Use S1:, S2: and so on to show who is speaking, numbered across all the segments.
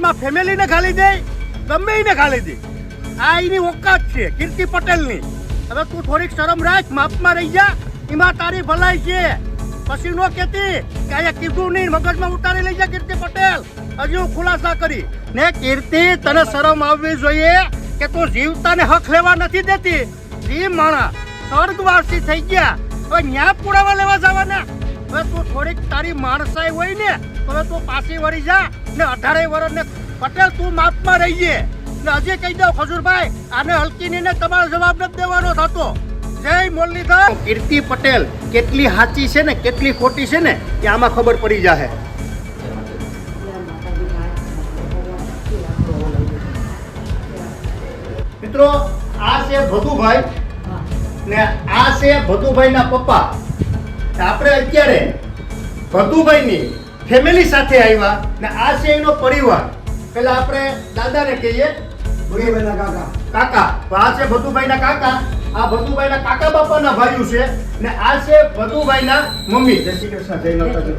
S1: સમાજમાં ફેમિલીને ગાલી દે, ગમે એને ગાલી દે. આ એની ઓકાત છે કીર્તિ પટેલની. હવે તું થોડીક શરમ રાખ, માપમાં રહી જા, એમાં તારી ભલાઈ છે. પછી નો કહેતી કે અહીંયા કીધું નહીં, મગજમાં ઉતારી લઈ જા કીર્તિ પટેલ. હજી હું ખુલાસા કરી ને. કીર્તિ, તને શરમ આવવી જોઈએ કે તું જીવતાને હક લેવા નથી દેતી. જીવ માણા સ્વર્ગવાસી થઈ ગયા, હવે ન્યા પુરાવા લેવા જવાના. હવે તું થોડીક તારી માણસાઈ હોય ને તો હવે તું પાછી વળી જા ને 18 વર્ષને પટેલ તું માપમાં રહીએ. ને હજી કહી દઉં ખજૂરભાઈ, આને હલકીને તમારો જવાબ નથી દેવાનો થતો. જય મુરલીધર. કીર્તિ પટેલ કેટલી સાચી છે ને કેટલી ખોટી છે ને એ આમાં ખબર પડી જાહે. મિત્રો, આ છે ભદુભાઈ ને આ છે ભદુભાઈના પપ્પા. આપણે અત્યારે ભદુભાઈની ફેમિલી સાથે આવ્યા ને આ છે એનો પરિવાર. પેલા આપણે દાદાને કહીએ, ભદુભાઈના કાકા. કાકા આ છે ભદુભાઈના કાકા. આ ભદુભાઈના કાકા બાપાના ભાઈઓ છે ને આ છે ભદુભાઈના મમ્મી. જય શ્રી કૃષ્ણ, જય માતાજી.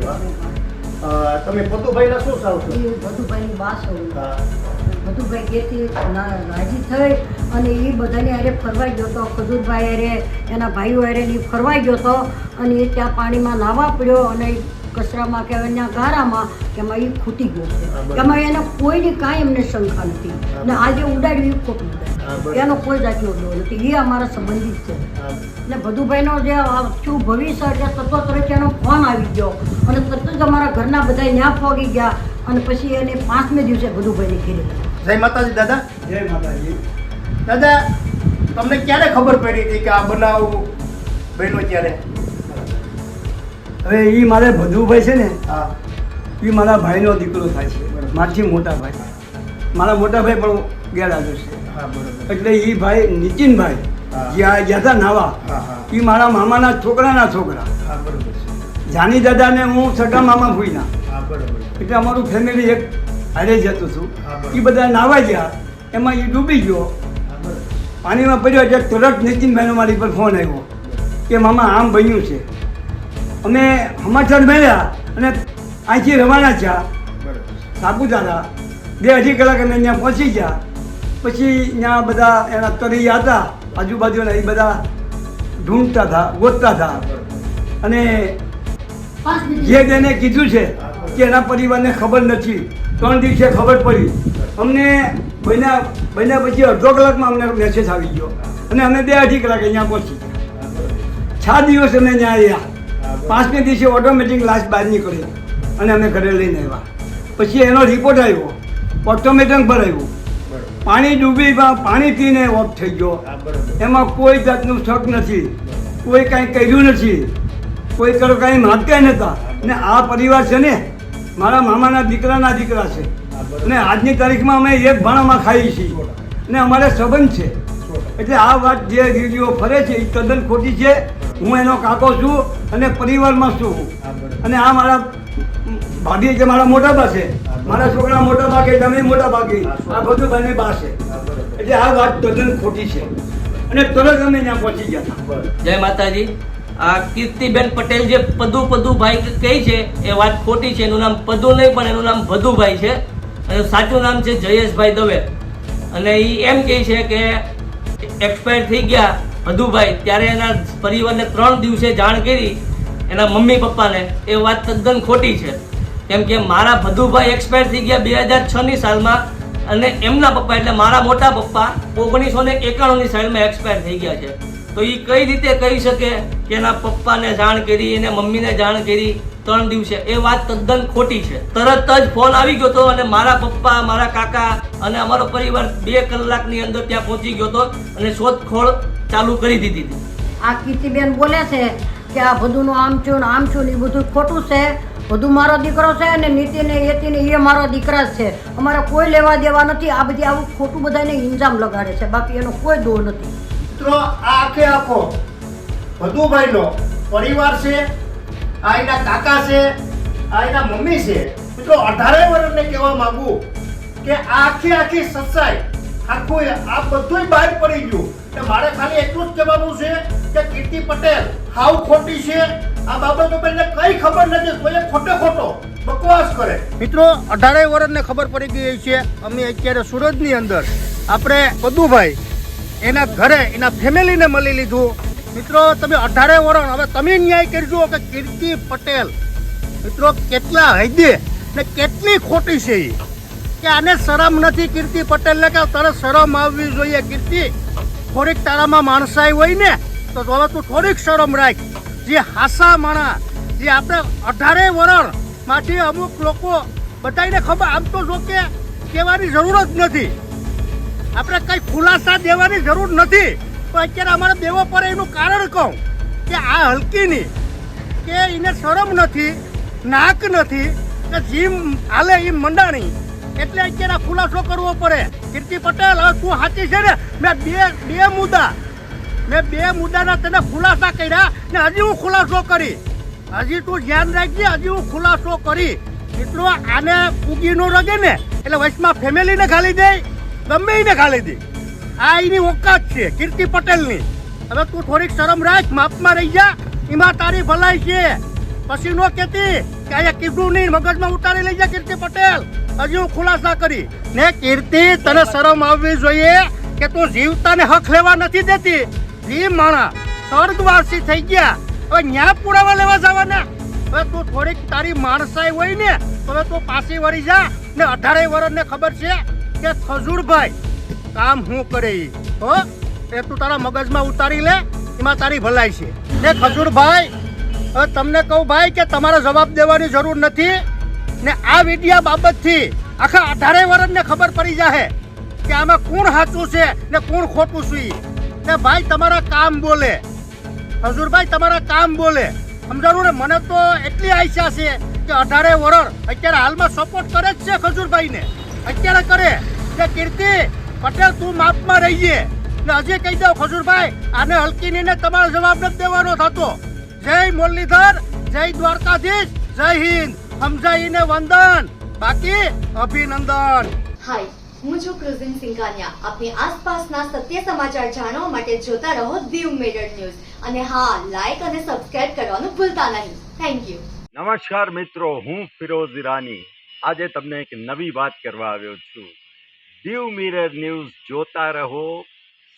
S1: તમે ભદુભાઈના શું સાવ છો?
S2: ભદુભાઈની બા છું. ભદુભાઈ કેથી રાજી થઈ અને એ બધાને હારે ફરવાઈ ગયો હતો. ખજૂરભાઈ હારે એના ભાઈઓ હારે એ ફરવાઈ ગયો હતો અને એ ત્યાં પાણીમાં નાહવા પડ્યો અને કચરામાં કે અહીંયા ગારામાં કે એમાં એ ખૂટી ગયો છે. એમાં એને કોઈની કાંઈ એમને શંકા નથી ને આજે ઉડાડ્યું એ ખોટું ઉડાડ્યું, એનો કોઈ જાતનો દોર નથી. એ અમારા સંબંધિત છે ને ભદુભાઈનો જે શું ભવિષ્ય એટલે તત્વ એનો ફોન આવી ગયો અને તરત જ અમારા ઘરના બધા ત્યાં પહોંચી ગયા અને પછી એને 5મે દિવસે ભદુભાઈને ઘેરે.
S1: જય માતાજી દાદા.
S3: જય માતાજી.
S1: દાદા, તમને ક્યારે ખબર પડી હતી કે આ બનાવ બન્યો? ત્યારે
S3: હવે એ મારે ભદુભાઈ છે ને,
S1: હા,
S3: એ મારા ભાઈનો દીકરો થાય છે, મારથી મોટા ભાઈ. મારા મોટા ભાઈ પણ ગેરહાજર છે.
S1: હા, બરોબર.
S3: એટલે એ ભાઈ નીતિનભાઈ જ્યાં ગયા હતા નાવા,
S1: હા, હા,
S3: એ મારા મામાના છોકરાના છોકરા.
S1: હા, બરોબર છે.
S3: જાની દાદાને હું સગા મામા ફૂઈના.
S1: હા, બરોબર.
S3: એટલે અમારું ફેમિલી એક હારે જતું હતું.
S1: હા, બરોબર.
S3: એ બધા નાવા ગયા, એમાં એ ડૂબી ગયો,
S1: હા, બરોબર.
S3: પાણીમાં પડ્યો. એટલે તરત નીતિનભાઈનો મારી પર ફોન આવ્યો કે મામા આમ બન્યું છે. અમે સમાચાર મળ્યા અને અહીંથી રવાના થયા
S1: બરોબર.
S3: સાપુતારા. 2-2.5 કલાક અમે ત્યાં પહોંચી ગયા. પછી ત્યાં બધા એના તરૈયા હતા આજુબાજુના, એ બધા ઢૂંઢતા હતા, ગોતતા હતા. અને જે તેને કીધું છે કે એના પરિવારને ખબર નથી. 3 દિવસે ખબર પડી અમને. બન્યા પછી અડધો કલાકમાં અમને મેસેજ આવી ગયો અને અમે 2-2.5 કલાક અહીંયા પહોંચી ગયા. 6 દિવસ અમે ત્યાં આવ્યા. 5મે દિવસે ઓટોમેટિક લાશ બહાર નીકળી અને અમે ઘરે લઈને આવ્યા. પછી એનો રિપોર્ટ આવ્યો, ઓટોમેટિક પર આવ્યું. પાણી ડૂબી પાણી પીને ઓફ થઈ ગયો. એમાં કોઈ જાતનું શક નથી, કોઈ કાંઈ કર્યું નથી, કોઈ કાંઈ માગતા નહોતા. ને આ પરિવાર છે ને મારા મામાના દીકરાના દીકરા છે ને આજની તારીખમાં અમે એક ભાણામાં ખાઈએ છીએ ને અમારે સંબંધ છે. એટલે આ વાત જે વિડીયો ફરે છે એ તદ્દન ખોટી છે. હું એનો કાકો છું અને પરિવારમાં છું. અને આ મારા ભાભી કે મારા મોટા બા છે, મારા છોકરા મોટા ભાગે, તમે મોટા ભાગે, આ બધું બંને બા છે. એટલે આ વાત તદ્દન ખોટી છે અને તરત અમે ત્યાં પહોંચી ગયા હતા.
S4: જય માતાજી. આ કીર્તિબેન પટેલ જે પદુભાઈ કહે છે એ વાત ખોટી છે. એનું નામ પદુ નહીં પણ એનું નામ ભદુભાઈ છે અને સાચું નામ છે જયેશભાઈ દવે. અને એ એમ કહે છે કે એક્સપાયર થઈ ગયા ભદુભાઈ ત્યારે એના પરિવારને 3 દિવસે જાણ કરી એના મમ્મી પપ્પાને. એ વાત તદ્દન ખોટી છે. કેમ કે મારા ભદુભાઈ એક્સપાયર થઈ ગયા 2006ની સાલમાં અને એમના પપ્પા એટલે મારા મોટા પપ્પા 1991ની સાલમાં એક્સપાયર થઈ ગયા છે. તો એ કઈ રીતે કહી શકે કે એના પપ્પાને જાણ કરી એને મમ્મીને જાણ કરી 3 દિવસે? એ વાત તદ્દન ખોટી છે. તરત જ ફોન આવી ગયો હતો અને મારા પપ્પા, મારા કાકા અને અમારો પરિવાર 2 કલાકની અંદર ત્યાં પહોંચી ગયો હતો અને શોધખોળ ચાલુ કરી દીધી હતી.
S2: આ કીર્તિબેન બોલે છે કે આ બધુંનું આમ છું ને આમ છું ને એ બધું ખોટું છે. બધું મારો દીકરો છે અને નીતિને યતિને એ મારો દીકરા જ છે. અમારે કોઈ લેવા દેવા નથી. આ બધી આવું ખોટું બધાને ઇન્જામ લગાડે છે, બાકી એનો કોઈ દોર નથી.
S1: મિત્રો, આ આખે આખો ભદુભાઈનો પરિવાર છે. આ એના કાકા છે, આ એના મમ્મી છે. મિત્રો, 18 વર્ષને કહેવા માંગુ કે આ આખી સચ્ચાઈ આખું આ બધું બહાર પડી ગયું. એટલે મારે ખાલી એટલું જ કહેવાનું છે કે કીર્તિ પટેલ હાવ ખોટી છે આ બાબતો પર એને કઈ ખબર નથી, તો એ ખોટો બકવાસ કરે. મિત્રો 18 વર્ષને ખબર પડી ગઈ છે. અમે અત્યારે સુરતની અંદર આપણે પદુભાઈ એના ઘરે એના ફેમિલીને મળી લીધું. મિત્રો તમે 18 વર્ષ હવે તમે ન્યાય કરજો કે કીર્તિ પટેલ મિત્રો કેટલા હૈદે ને કેટલી ખોટી છે ઈ. કે આને શરમ નથી કીર્તિ પટેલને, કે તારે શરમ આવવી જોઈએ. કીર્તિ થોડીક તારામાં માણસાઈ હોય ને તો હવે તું થોડીક શરમ રાખ. જે હાસા માણા જે આપણે 18 વર્ષ માંથી અમુક લોકો બધાને ખબર, આમ તો જો કે કહેવાની જરૂર જ નથી, આપણે કઈ ખુલાસા દેવાની જરૂર નથી, તો અત્યારે અમારે દેવો પડે એનું કારણ કહું કે આ હલકીની કે એને શરમ નથી, નાક નથી, કે જીમ હાલે એ મંડાણી, એટલે અત્યારે ખુલાસો કરવો પડે. કીર્તિ પટેલ હવે તું સાચી છે ને? મેં બે મુદ્દાના તને ખુલાસા કર્યા ને હજી હું ખુલાસો કરી. હજી તું ધ્યાન રાખજે, હજી હું ખુલાસો કરી. મિત્રો આને પૂગી નો રગે ને એટલે વચમાં ફેમિલીને ખાલી દે, ગમે એને ખાલી દે. આ એની ઓકાત છે કીર્તિ પટેલની. હવે તું થોડીક શરમ રાખ, માપમાં રહી જા, એમાં તારી ભલાઈ છે. પછી નો કહેતી કે અહીંયા કીધું નહીં, મગજમાં ઉતારી લઈ જા કીર્તિ પટેલ. હજી હું ખુલાસા કરી ને. કીર્તિ તને શરમ આવવી જોઈએ કે તું જીવતાને હક લેવા નથી દેતી. જીવ માણા સ્વર્ગવાસી થઈ ગયા, હવે ન્યા પુરાવા લેવા જવાના. હવે તું થોડીક તારી માણસાઈ હોય ને હવે તું પાછી વળી જા. ને 18 વર્ષને ખબર છે કે ખજૂરભાઈ કામ શું કરે ઈ. હો એ તું તારા મગજમાં ઉતારી લે, એમાં તારી ભલાઈ છે. ને ખજૂરભાઈ હવે તમને કહું ભાઈ કે તમારે જવાબ દેવાની જરૂર નથી. ને આ વિડિયા બાબતથી આખા 18 વર્ષને ખબર પડી જાય કે આમાં કોણ સાચું છે ને કોણ ખોટું છે. ને ભાઈ તમારા કામ બોલે, હજુરભાઈ તમારા કામ બોલે, સમજાણું ને? મને તો એટલી આશા છે કે 18 વર્ષ અત્યારે હાલમાં સપોર્ટ કરે જ છે ખજૂરભાઈને, અત્યારે કરે કે કીર્તિ પટેલ તું માપમાં રહીએ. ને હજી કહી દઉં ખજૂરભાઈ, આને હલકીની ને તમારો જવાબ નથી દેવાનો થતો. જય મુરલીધર, જય દ્વારકાધીશ, જય હિન્દ. સમજાઈને વંદન, બાકી અભિનંદન.
S5: હાય, હું છું ક્રુઝિન સિંઘાનિયા. આપની આસપાસના સત્ય સમાચાર જાણવા માટે જોતા રહો દીવ મિરર ન્યૂઝ. અને હા, લાઈક અને સબસ્ક્રાઇબ કરવાનું ભૂલતા નહીં. Thank you.
S6: નમસ્કાર મિત્રો, હું ફિરોઝ ઈરાની આજે તમને એક નવી વાત કરવા આવ્યો છું. દીવ મિરર ન્યૂઝ જોતા રહો,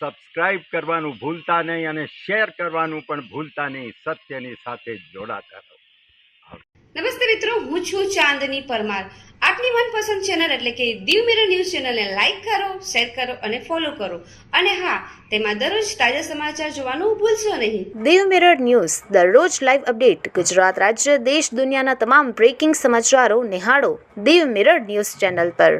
S6: સબસ્ક્રાઇબ કરવાનું ભૂલતા નહીં અને શેર કરવાનું પણ ભૂલતા નહીં. સત્યની સાથે જોડાતા રહો.
S7: નમસ્તે મિત્રો, હું છું ચાંદની પરમાર. આપની મનપસંદ ચેનલ એટલે કે દીવ મિરર ન્યૂઝ ચેનલને લાઈક કરો, શેર કરો અને ફોલો કરો. અને હા, તેમાં દરરોજ તાજા સમાચાર જોવાનું ભૂલશો નહીં.
S8: દીવ મિરર ન્યૂઝ દરરોજ લાઈવ અપડેટ ગુજરાત રાજ્ય દેશ દુનિયાના તમામ બ્રેકિંગ સમાચારો નિહાળો દીવ મિરર ન્યૂઝ ચેનલ પર.